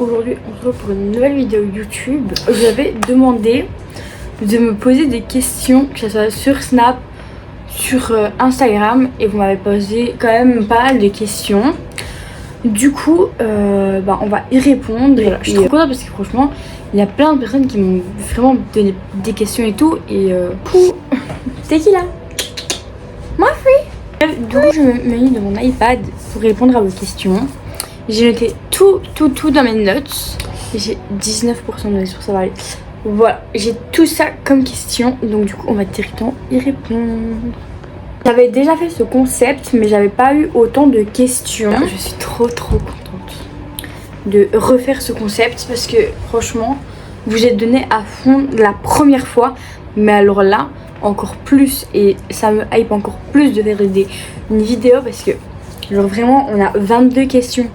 aujourd'hui on se retrouve pour une nouvelle vidéo YouTube. J'avais demandé de me poser des questions, que ce soit sur Snap, sur Instagram, et vous m'avez posé quand même pas mal de questions. Du coup, on va y répondre. Et voilà, je suis trop contente parce que franchement, il y a plein de personnes qui m'ont vraiment donné des questions et tout. Et c'est qui là? Moi, oui. Du coup, je me mis de mon iPad pour répondre à vos questions. J'ai noté tout dans mes notes. J'ai 19% de notes sur ça va aller. Voilà, j'ai tout ça comme question. Donc du coup, on va directement y répondre. J'avais déjà fait ce concept, mais j'avais pas eu autant de questions. Je suis trop contente de refaire ce concept parce que franchement, vous êtes donné à fond la première fois. Mais alors là, encore plus. Et ça me hype encore plus de faire une vidéo parce que genre vraiment, on a 22 questions.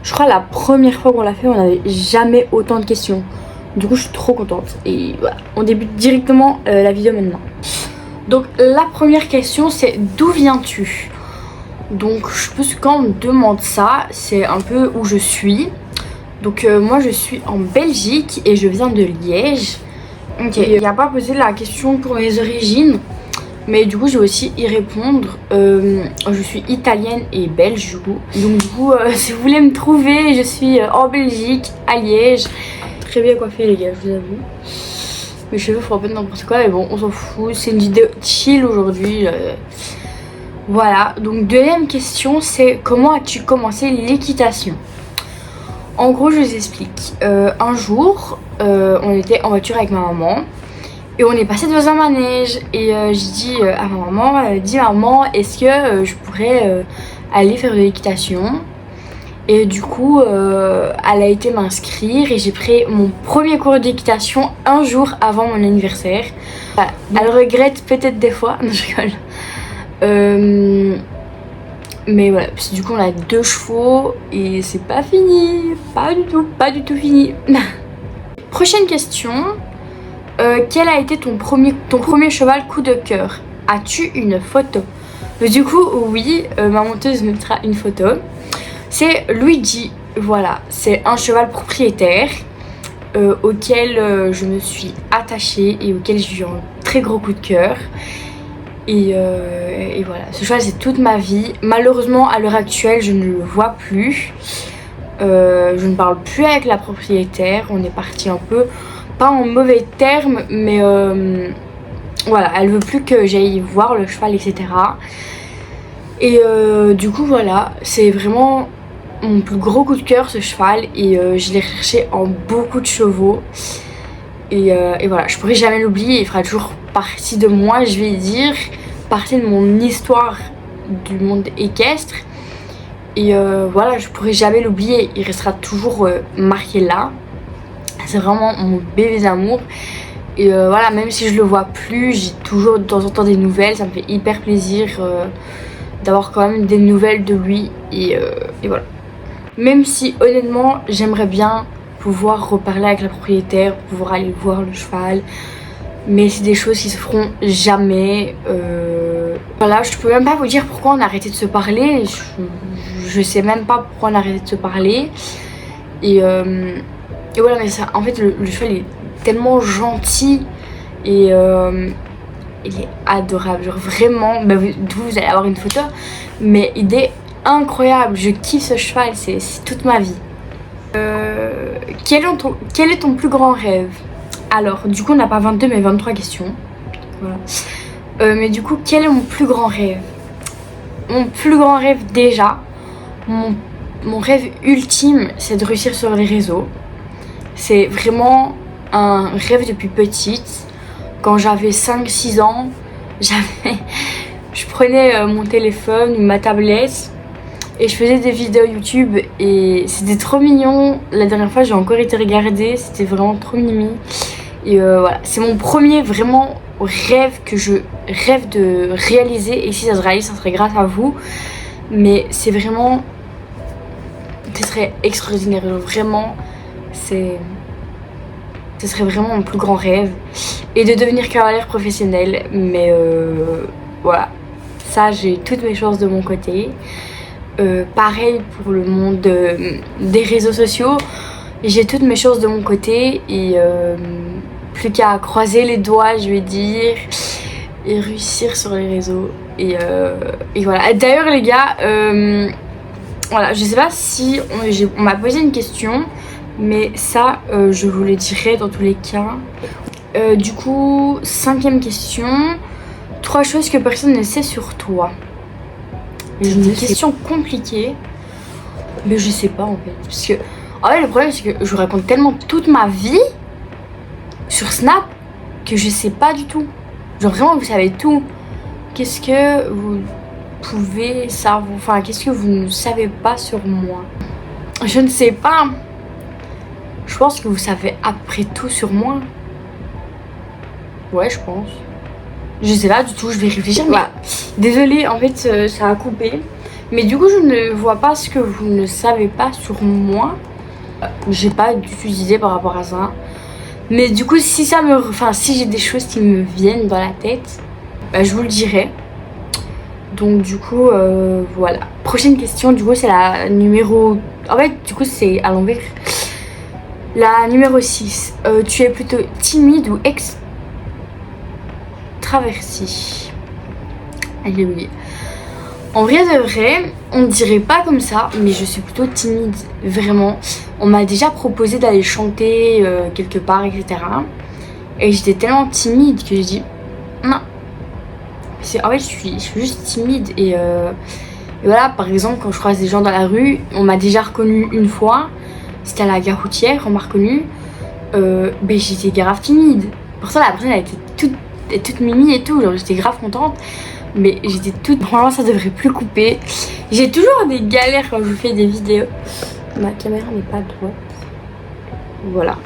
Je crois la première fois qu'on l'a fait, on n'avait jamais autant de questions. Du coup, je suis trop contente. Et voilà, on débute directement la vidéo maintenant. Donc, la première question, c'est d'où viens-tu? Donc, je pense que quand on me demande ça, c'est un peu où je suis. Donc, moi, je suis en Belgique et je viens de Liège. Ok, il n'y a pas posé la question pour mes origines. Mais du coup, je vais aussi y répondre. Je suis italienne et belge du coup. Donc du coup, si vous voulez me trouver, je suis en Belgique, à Liège. Très bien coiffée les gars, je vous avoue. Mes cheveux font un peu n'importe quoi, mais bon, on s'en fout. C'est une vidéo chill aujourd'hui. Voilà, donc deuxième question, c'est comment as-tu commencé l'équitation? En gros, je vous explique. Un jour, on était en voiture avec ma maman. Et on est passé devant un manège et j'ai dit à ma maman, maman, est-ce que je pourrais aller faire de l'équitation? Et du coup, elle a été m'inscrire et j'ai pris mon premier cours d'équitation un jour avant mon anniversaire. Elle regrette peut-être des fois, non je rigole. Mais voilà, parce que du coup on a 2 chevaux et c'est pas fini, pas du tout fini. Prochaine question. Quel a été ton premier cheval coup de cœur? As-tu une photo? Du coup, oui, ma monteuse mettra une photo. C'est Luigi, voilà, c'est un cheval propriétaire auquel je me suis attachée et auquel j'ai eu un très gros coup de cœur. Et voilà, ce cheval c'est toute ma vie. Malheureusement, à l'heure actuelle, je ne le vois plus. Je ne parle plus avec la propriétaire, on est parti un peu... pas en mauvais termes, mais voilà, elle veut plus que j'aille voir le cheval, etc. Et du coup, voilà, c'est vraiment mon plus gros coup de cœur, ce cheval. Et je l'ai recherché en beaucoup de chevaux. Et voilà, je pourrais jamais l'oublier. Il fera toujours partie de moi, je vais dire, partie de mon histoire du monde équestre. Et voilà, je pourrais jamais l'oublier. Il restera toujours marqué là. C'est vraiment mon bébé d'amour. Et voilà, même si je le vois plus, j'ai toujours de temps en temps des nouvelles. Ça me fait hyper plaisir d'avoir quand même des nouvelles de lui. Et voilà. Même si honnêtement, j'aimerais bien pouvoir reparler avec la propriétaire, pouvoir aller voir le cheval. Mais c'est des choses qui se feront jamais. Voilà, je peux même pas vous dire pourquoi on a arrêté de se parler. Je sais même pas pourquoi on a arrêté de se parler. Et voilà, mais ça, en fait, le cheval est tellement gentil et il est adorable. Genre vraiment, bah, vous allez avoir une photo, mais il est incroyable. Je kiffe ce cheval, c'est toute ma vie. Quel est ton plus grand rêve? Alors, du coup, on n'a pas 22 mais 23 questions. Voilà. Mais du coup, quel est mon plus grand rêve? Mon plus grand rêve déjà, mon rêve ultime, c'est de réussir sur les réseaux. C'est vraiment un rêve depuis petite. Quand j'avais 5-6 ans, je prenais mon téléphone ou ma tablette et je faisais des vidéos YouTube et c'était trop mignon. La dernière fois, j'ai encore été regarder, c'était vraiment trop mimi. Et voilà, c'est mon premier vraiment rêve que je rêve de réaliser. Et si ça se réalise, ça serait grâce à vous. Mais c'est vraiment... ce serait extraordinaire, vraiment... ce serait vraiment mon plus grand rêve. Et de devenir cavalière professionnelle. Mais voilà, ça j'ai toutes mes chances de mon côté. Pareil pour le monde des réseaux sociaux. j'ai toutes mes choses de mon côté et plus qu'à croiser les doigts, je vais dire, et réussir sur les réseaux. Et voilà. D'ailleurs les gars, voilà, je sais pas si on m'a posé une question, mais ça je vous le dirai dans tous les cas. Du coup, 5e question. 3 choses que personne ne sait sur toi. Une question compliquée, mais je sais pas en fait. Parce que en fait, le problème c'est que je vous raconte tellement toute ma vie sur Snap que je sais pas du tout. Genre vraiment vous savez tout. Qu'est-ce que vous pouvez savoir, enfin qu'est-ce que vous ne savez pas sur moi? Je ne sais pas. Je pense que vous savez après tout sur moi. Ouais, je pense. Je sais pas du tout, je vais réfléchir. Mais désolée, en fait, ça a coupé. Mais du coup, je ne vois pas ce que vous ne savez pas sur moi. J'ai pas du tout d'idée par rapport à ça. Mais du coup, si si j'ai des choses qui me viennent dans la tête, bah, je vous le dirai. Donc du coup, voilà. Prochaine question, du coup, c'est la numéro... En fait, du coup, c'est à l'envers. La numéro 6. Tu es plutôt timide ou extraverti? J'ai oublié. En vrai de vrai, on dirait pas comme ça, mais je suis plutôt timide, vraiment. On m'a déjà proposé d'aller chanter quelque part, etc. Et j'étais tellement timide que j'ai dit non. En fait, je suis juste timide et voilà, par exemple, quand je croise des gens dans la rue, on m'a déjà reconnue une fois. C'était à la gare routière, on m'a reconnue. Ben, j'étais grave timide. Pourtant, la personne, elle était toute mimi et tout, genre j'étais grave contente. Mais j'étais toute... Normalement, ça devrait plus couper. J'ai toujours des galères quand je fais des vidéos. Ma caméra n'est pas droite. Voilà.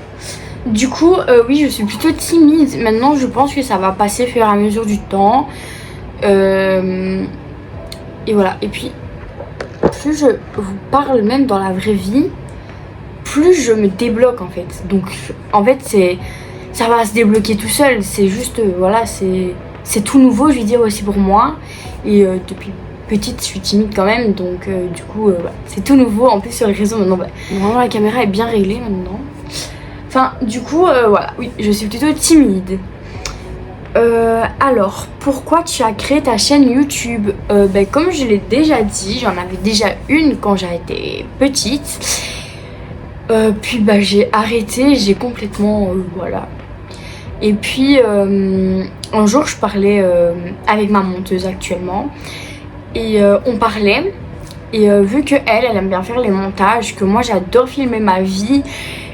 Du coup, oui, je suis plutôt timide. Maintenant, je pense que ça va passer au fur et à mesure du temps. Et voilà. Et puis, plus je vous parle même dans la vraie vie, plus je me débloque en fait. Donc, en fait, ça va se débloquer tout seul. C'est juste, voilà, c'est tout nouveau, je vais dire aussi pour moi. Et depuis petite, je suis timide quand même. Donc, du coup, c'est tout nouveau. En plus, sur les réseaux, maintenant, vraiment, la caméra est bien réglée maintenant. Enfin, du coup, voilà. Oui, je suis plutôt timide. Alors, pourquoi tu as créé ta chaîne YouTube? Comme je l'ai déjà dit, j'en avais déjà une quand j'étais petite. Puis, j'ai arrêté. J'ai complètement... voilà. Et puis un jour je parlais avec ma monteuse actuellement et on parlait et vu que elle aime bien faire les montages, que moi j'adore filmer ma vie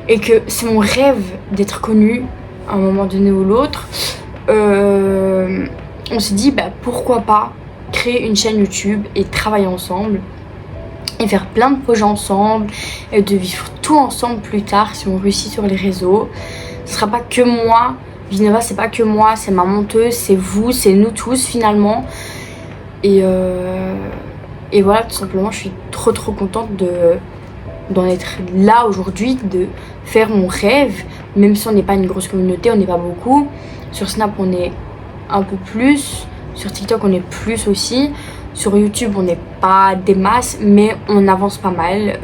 et que c'est mon rêve d'être connue à un moment donné ou l'autre, on s'est dit pourquoi pas créer une chaîne YouTube et travailler ensemble et faire plein de projets ensemble et de vivre tout ensemble plus tard si on réussit sur les réseaux. Ce sera pas que moi. Vinova, c'est pas que moi, c'est ma monteuse, c'est vous, c'est nous tous finalement. Et voilà, tout simplement, je suis trop contente d'en être là aujourd'hui, de faire mon rêve. Même si on n'est pas une grosse communauté, on n'est pas beaucoup. Sur Snap, on est un peu plus. Sur TikTok, on est plus aussi. Sur YouTube, on n'est pas des masses, mais on avance pas mal.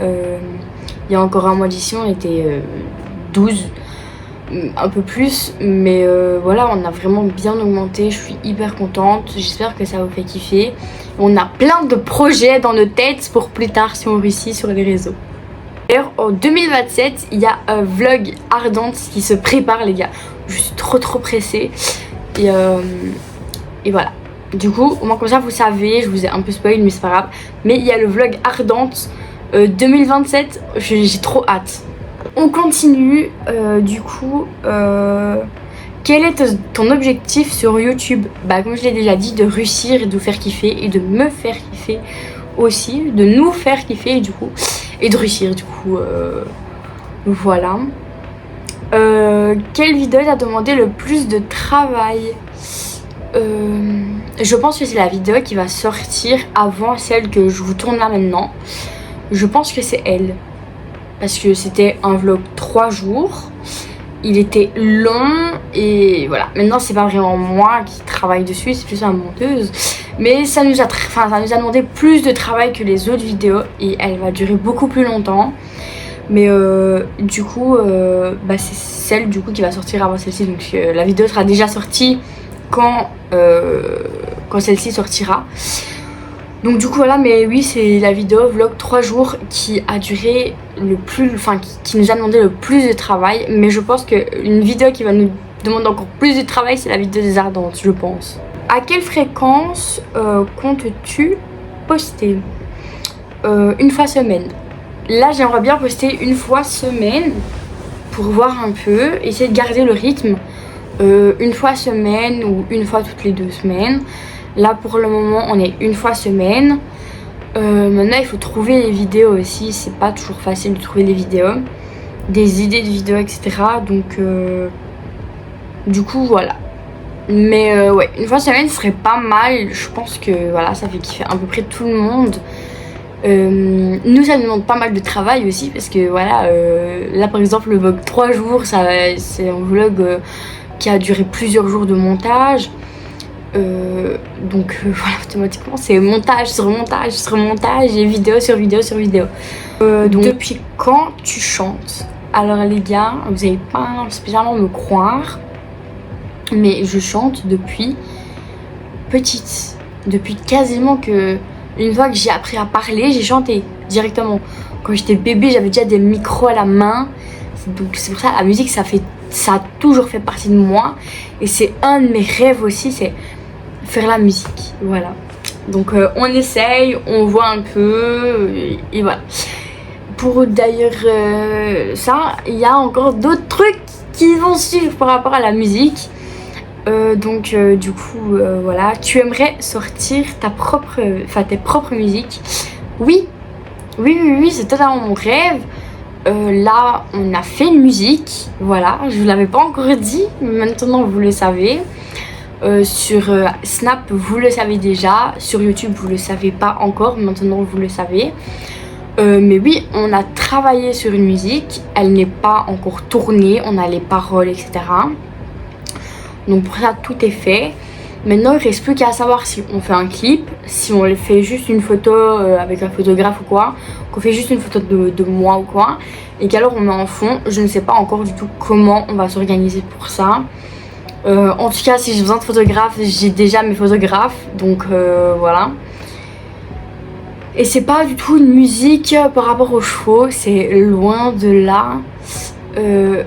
Il y a encore un mois d'ici, on était 12. Un peu plus, mais voilà, on a vraiment bien augmenté. Je suis hyper contente, j'espère que ça vous fait kiffer. On a plein de projets dans nos têtes pour plus tard si on réussit sur les réseaux. D'ailleurs en 2027 il y a un vlog Ardente qui se prépare les gars. Je suis trop pressée et voilà. Du coup au moins comme ça vous savez, je vous ai un peu spoil mais c'est pas grave. Mais il y a le vlog Ardente 2027, j'ai trop hâte. On continue, du coup, quel est ton objectif sur YouTube? Comme je l'ai déjà dit, de réussir et de vous faire kiffer et de me faire kiffer aussi, de nous faire kiffer du coup, et de réussir du coup, voilà. Quelle vidéo t'a demandé le plus de travail? Je pense que c'est la vidéo qui va sortir avant celle que je vous tourne là maintenant. Je pense que c'est elle. Parce que c'était un vlog 3 jours. Il était long et voilà. Maintenant c'est pas vraiment moi qui travaille dessus, c'est plus la monteuse. Mais ça nous a demandé plus de travail que les autres vidéos et elle va durer beaucoup plus longtemps. Mais du coup, bah, c'est celle du coup qui va sortir avant celle-ci. Donc la vidéo sera déjà sortie quand celle-ci sortira. Donc du coup voilà, mais oui, c'est la vidéo vlog 3 jours qui a duré le plus, enfin qui nous a demandé le plus de travail. Mais je pense qu'une vidéo qui va nous demander encore plus de travail, c'est la vidéo des ardentes, je pense. À quelle fréquence comptes-tu poster? Une fois semaine. Là j'aimerais bien poster une fois semaine pour voir un peu, essayer de garder le rythme. Une fois semaine ou une fois toutes les 2 semaines. Là pour le moment on est une fois semaine. Maintenant il faut trouver les vidéos aussi, c'est pas toujours facile de trouver les vidéos, des idées de vidéos, etc. Donc du coup voilà. Mais ouais, une fois semaine ce serait pas mal. Je pense que voilà, ça fait kiffer à peu près tout le monde. Nous ça nous demande pas mal de travail aussi parce que voilà, là par exemple le vlog 3 jours, c'est un vlog qui a duré plusieurs jours de montage. Donc voilà, automatiquement c'est montage sur montage sur montage et vidéo sur vidéo sur vidéo. Donc depuis quand tu chantes? Alors les gars, vous allez pas spécialement me croire, mais je chante depuis petite, depuis quasiment que une fois que j'ai appris à parler, j'ai chanté directement. Quand j'étais bébé, j'avais déjà des micros à la main. Donc c'est pour ça la musique, ça a toujours fait partie de moi. Et c'est un de mes rêves aussi, c'est faire la musique. Voilà. Donc on essaye, on voit un peu et voilà. Pour d'ailleurs ça, il y a encore d'autres trucs qui vont suivre par rapport à la musique. Donc du coup voilà, tu aimerais sortir tes propres musiques? Oui, c'est totalement mon rêve. Là on a fait une musique, voilà, je vous l'avais pas encore dit, mais maintenant vous le savez. Sur Snap vous le savez déjà, sur YouTube vous le savez pas encore, maintenant vous le savez. Mais oui, on a travaillé sur une musique, elle n'est pas encore tournée, on a les paroles, etc. Donc pour ça tout est fait. Maintenant il reste plus qu'à savoir si on fait un clip, si on fait juste une photo avec un photographe ou quoi, qu'on fait juste une photo de moi ou quoi, et qu'alors on met en fond. Je ne sais pas encore du tout comment on va s'organiser pour ça. En tout cas si j'ai besoin de photographes, j'ai déjà mes photographes, donc voilà. Et c'est pas du tout une musique par rapport aux chevaux, c'est loin de là.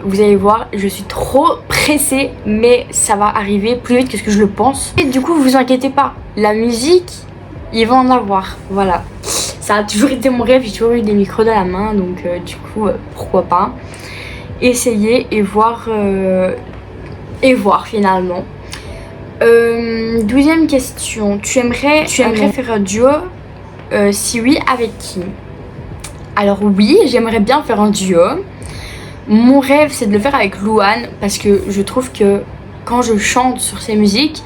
Vous allez voir, je suis trop pressée, mais ça va arriver plus vite que ce que je le pense. Et du coup vous inquiétez pas, la musique il va en avoir, voilà. Ça a toujours été mon rêve, j'ai toujours eu des micros dans la main, donc du coup pourquoi pas essayer et voir finalement. 12e question, tu aimerais faire un duo? Si oui, avec qui? Alors oui, j'aimerais bien faire un duo. Mon rêve c'est de le faire avec Louane, parce que je trouve que quand je chante sur ses musiques,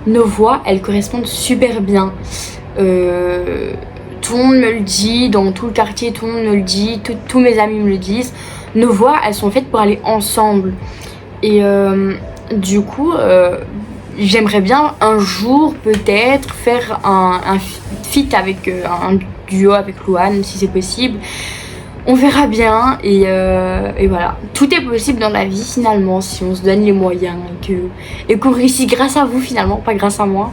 nos voix elles correspondent super bien. Tout le monde me le dit, dans tout le quartier tout le monde me le dit, tous mes amis me le disent. Nos voix elles sont faites pour aller ensemble. Et du coup j'aimerais bien un jour peut-être faire un feat avec un duo avec Louane, si c'est possible. On verra bien et voilà. Tout est possible dans la vie finalement si on se donne les moyens et qu'on réussit grâce à vous finalement, pas grâce à moi.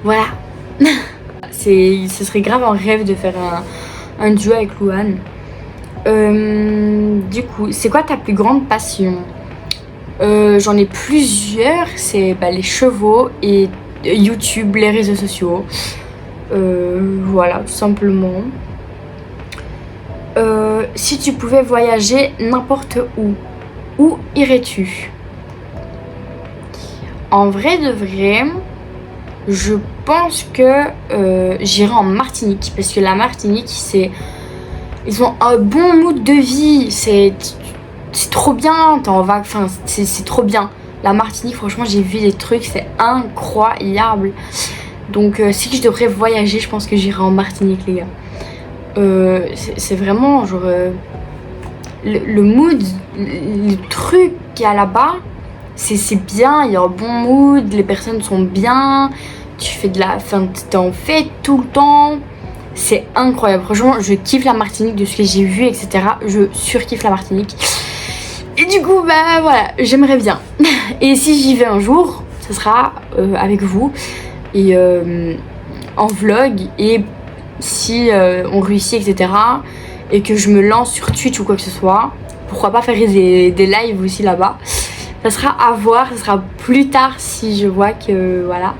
Voilà. Ce serait grave un rêve de faire un duo avec Louane. Du coup, c'est quoi ta plus grande passion? J'en ai plusieurs, c'est les chevaux et YouTube, les réseaux sociaux. Voilà, tout simplement. Si tu pouvais voyager n'importe où irais-tu? En vrai de vrai, je pense que j'irai en Martinique, parce que la Martinique ils ont un bon mood de vie, c'est trop bien, c'est trop bien. La Martinique, franchement j'ai vu des trucs, c'est incroyable. Donc si je devrais voyager, je pense que j'irai en Martinique les gars. C'est vraiment genre le mood, le truc qu'il y a là-bas, c'est bien, il y a un bon mood, les personnes sont bien, tu fais t'es en fête tout le temps, C'est incroyable. Franchement, je kiffe la Martinique de ce que j'ai vu, etc. Je surkiffe la Martinique. Et du coup, bah voilà, j'aimerais bien. Et si j'y vais un jour, ce sera avec vous et en vlog. Et si on réussit, etc. et que je me lance sur Twitch ou quoi que ce soit, pourquoi pas faire des lives aussi là-bas. Ça sera à voir, ça sera plus tard si je vois que voilà.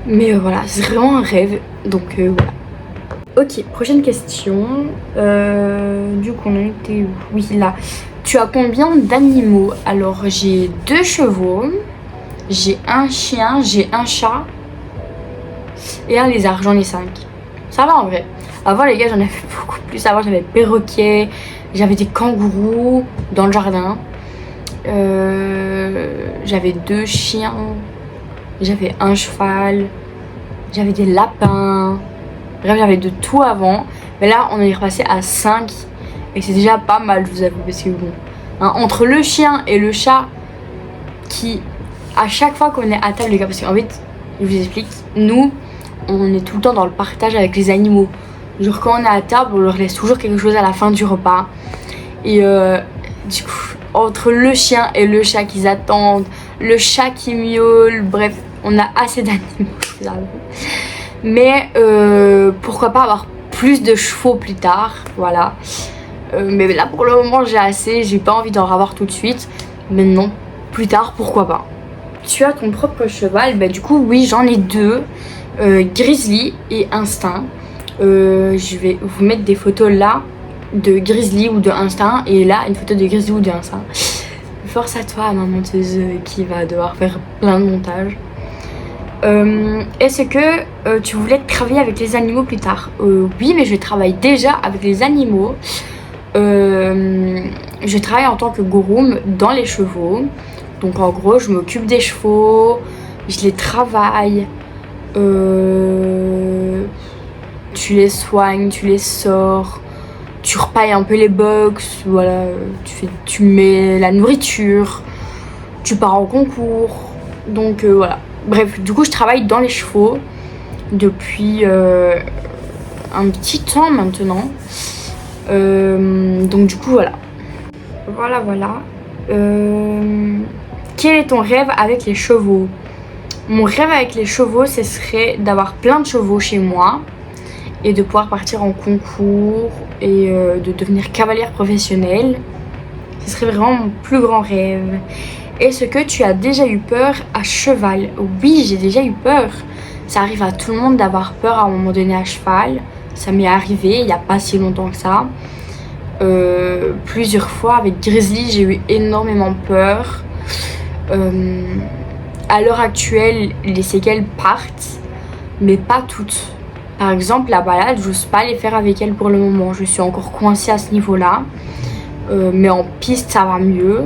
Mais voilà, c'est vraiment un rêve. Donc voilà. Ok, prochaine question. Du coup, on était où? Oui, là. Tu as combien d'animaux? Alors, j'ai 2 chevaux, j'ai un chien, j'ai un chat et un lézard. J'en ai 5. Ça va en vrai. Avant, les gars, j'en avais beaucoup plus. Avant, j'avais perroquets, j'avais des kangourous dans le jardin. J'avais 2 chiens, j'avais un cheval, j'avais des lapins. Bref, j'avais de tout avant. Mais là, on est repassé à 5. Et c'est déjà pas mal, je vous avoue. Parce que bon, hein, entre le chien et le chat, qui, à chaque fois qu'on est à table, les gars, parce qu'en fait, je vous explique, nous, on est tout le temps dans le partage avec les animaux. Genre, quand on est à table, on leur laisse toujours quelque chose à la fin du repas. Et du coup, entre le chien et le chat qu'ils attendent, le chat qui miaule, bref, on a assez d'animaux, je vous avoue. Mais pourquoi pas avoir plus de chevaux plus tard, voilà. Mais là pour le moment j'ai assez, j'ai pas envie d'en avoir tout de suite. Mais non, plus tard pourquoi pas. Tu as ton propre cheval? Bah du coup oui, j'en ai 2, Grizzly et Instinct. Je vais vous mettre des photos là de Grizzly ou de Instinct, et là une photo de Grizzly ou de Instinct. Force à toi ma monteuse qui va devoir faire plein de montage. Est-ce que tu voulais travailler avec les animaux plus tard? Oui, mais je travaille déjà avec les animaux. Je travaille en tant que groom dans les chevaux. Donc en gros, je m'occupe des chevaux, je les travaille, tu les soignes, tu les sors, tu repailles un peu les box, voilà, tu mets la nourriture, tu pars en concours. Donc voilà. Bref, du coup, je travaille dans les chevaux depuis un petit temps maintenant. Donc du coup, voilà. Voilà. Quel est ton rêve avec les chevaux? Mon rêve avec les chevaux, ce serait d'avoir plein de chevaux chez moi et de pouvoir partir en concours et de devenir cavalière professionnelle. Ce serait vraiment mon plus grand rêve. Est-ce que tu as déjà eu peur à cheval? Oui, j'ai déjà eu peur. Ça arrive à tout le monde d'avoir peur à un moment donné à cheval. Ça m'est arrivé il n'y a pas si longtemps que ça. Plusieurs fois avec Grizzly, j'ai eu énormément peur. À l'heure actuelle, les séquelles partent, mais pas toutes. Par exemple, la balade, j'ose pas les faire avec elle pour le moment. Je suis encore coincée à ce niveau-là. Mais en piste, ça va mieux.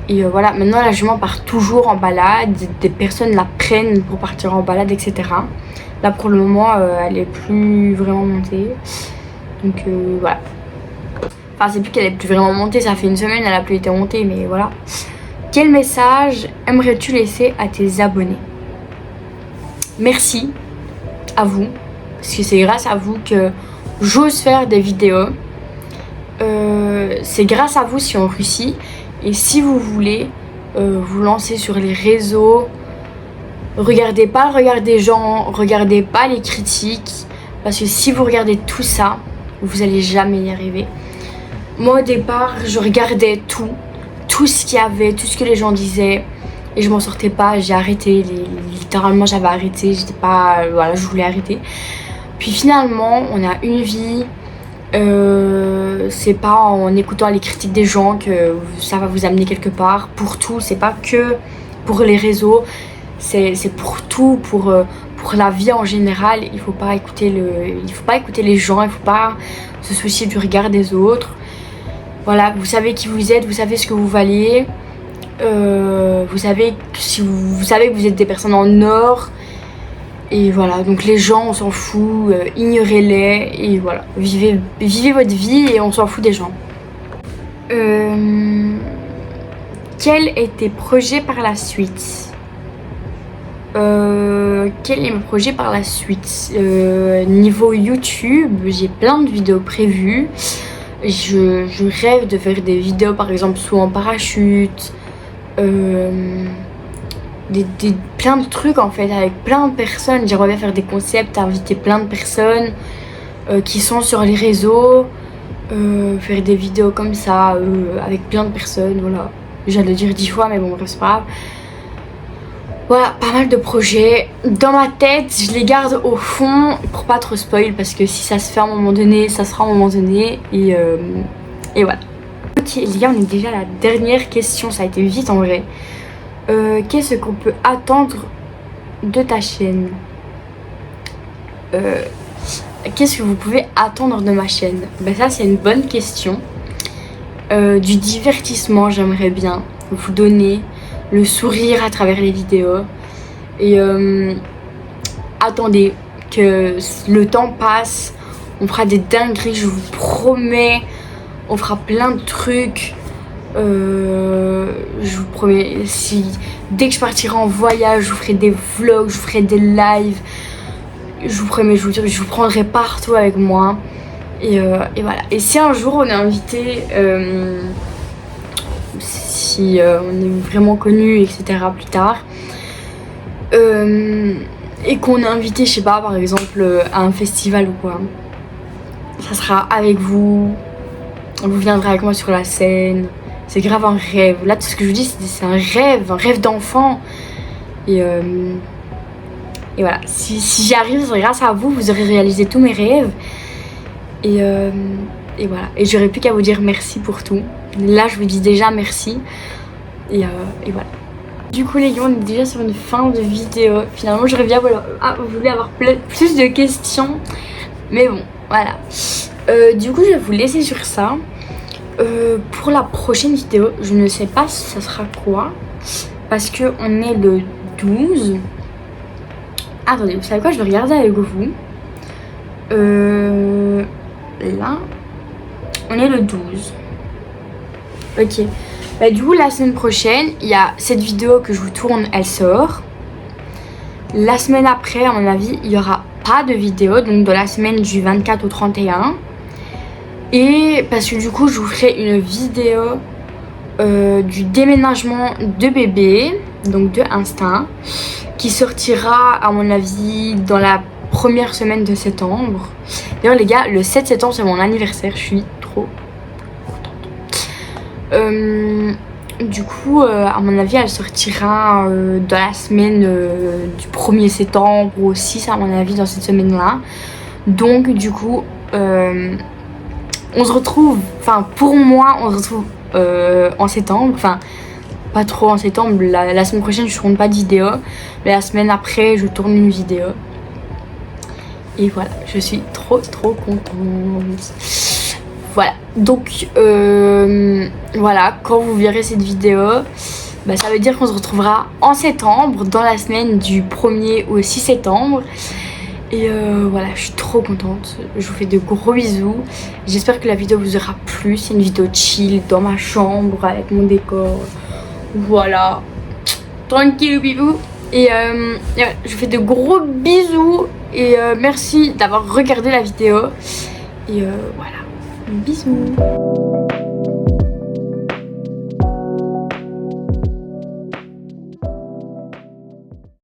Et voilà, maintenant la jument part toujours en balade, des personnes la prennent pour partir en balade, etc. Là pour le moment, elle est plus vraiment montée. Donc voilà. Enfin, c'est plus qu'elle est plus vraiment montée, ça fait une semaine, elle a plus été montée, mais voilà. Quel message aimerais-tu laisser à tes abonnés? Merci à vous, parce que c'est grâce à vous que j'ose faire des vidéos. C'est grâce à vous si on réussit. Et si vous voulez vous lancer sur les réseaux, regardez pas le regard des gens, regardez pas les critiques, parce que si vous regardez tout ça, vous allez jamais y arriver. Moi au départ, je regardais tout ce qu'il y avait, tout ce que les gens disaient, et je m'en sortais pas. J'ai arrêté, littéralement j'avais arrêté, j'étais pas, voilà, je voulais arrêter. Puis finalement, on a une vie. C'est pas en écoutant les critiques des gens que ça va vous amener quelque part. Pour tout, c'est pas que pour les réseaux, c'est pour tout, pour la vie en général. Il faut pas écouter les gens, il faut pas se soucier du regard des autres. Voilà, vous savez qui vous êtes, vous savez ce que vous valez, vous savez que vous êtes des personnes en or. Et voilà, donc les gens, on s'en fout, ignorez-les, et voilà, vivez votre vie et on s'en fout des gens. Quels étaient tes projets par la suite? quel est mon projet par la suite? Niveau YouTube, j'ai plein de vidéos prévues. Je rêve de faire des vidéos par exemple saut en parachute, plein de trucs en fait avec plein de personnes. J'aimerais bien faire des concepts, inviter plein de personnes qui sont sur les réseaux, faire des vidéos comme ça avec plein de personnes, voilà. J'allais le dire 10 fois mais bon bref c'est pas grave. Voilà, pas mal de projets dans ma tête, je les garde au fond pour pas trop spoil parce que si ça se fait à un moment donné, ça sera à un moment donné et voilà. Ok les gars, on est déjà à la dernière question, ça a été vite en vrai. Qu'est-ce qu'on peut attendre de ta chaîne? Qu'est-ce que vous pouvez attendre de ma chaîne? Ben ça c'est une bonne question. Du divertissement, j'aimerais bien vous donner le sourire à travers les vidéos et attendez que le temps passe, on fera des dingueries, je vous promets, on fera plein de trucs, je vous promets. Dès que je partirai en voyage, je vous ferai des vlogs, je vous ferai des lives, je vous promets, je vous prendrai partout avec moi et voilà. Et si un jour on est invité, si on est vraiment connu etc plus tard, et qu'on est invité, je sais pas, par exemple à un festival ou quoi, ça sera avec vous, vous viendrez avec moi sur la scène. C'est grave un rêve, là tout ce que je vous dis c'est un rêve d'enfant et voilà, si j'y arrive, c'est grâce à vous, vous aurez réalisé tous mes rêves et voilà, et j'aurais plus qu'à vous dire merci pour tout. Là je vous dis déjà merci et voilà. Du coup les gars, on est déjà sur une fin de vidéo. Finalement j'aurais bien voulu avoir plus de questions, mais bon voilà. Du coup je vais vous laisser sur ça. Pour la prochaine vidéo, je ne sais pas si ça sera quoi, parce que on est le 12. Attendez, vous savez quoi, je vais regarder avec vous. Là on est le 12. Ok, bah du coup la semaine prochaine il y a cette vidéo que je vous tourne, elle sort. La semaine après, à mon avis, il y aura pas de vidéo, donc de la semaine du 24 au 31. Et parce que du coup je vous ferai une vidéo du déménagement de bébé, donc de Instinct, qui sortira à mon avis dans la première semaine de septembre. D'ailleurs les gars, le 7 septembre c'est mon anniversaire, je suis trop contente. Du coup à mon avis elle sortira dans la semaine du 1er septembre ou 6 à mon avis, dans cette semaine là. Donc du coup on se retrouve, enfin pour moi on se retrouve en septembre, enfin pas trop en septembre, la semaine prochaine je tourne pas de vidéo, mais la semaine après je tourne une vidéo. Et voilà, je suis trop contente. Voilà, donc voilà, quand vous verrez cette vidéo, bah, ça veut dire qu'on se retrouvera en septembre, dans la semaine du 1er au 6 septembre. Et voilà, je suis trop contente. Je vous fais de gros bisous. J'espère que la vidéo vous aura plu. C'est une vidéo chill dans ma chambre avec mon décor. Voilà, tranquille bibou. Et voilà, je vous fais de gros bisous. Et merci d'avoir regardé la vidéo. Et voilà, bisous.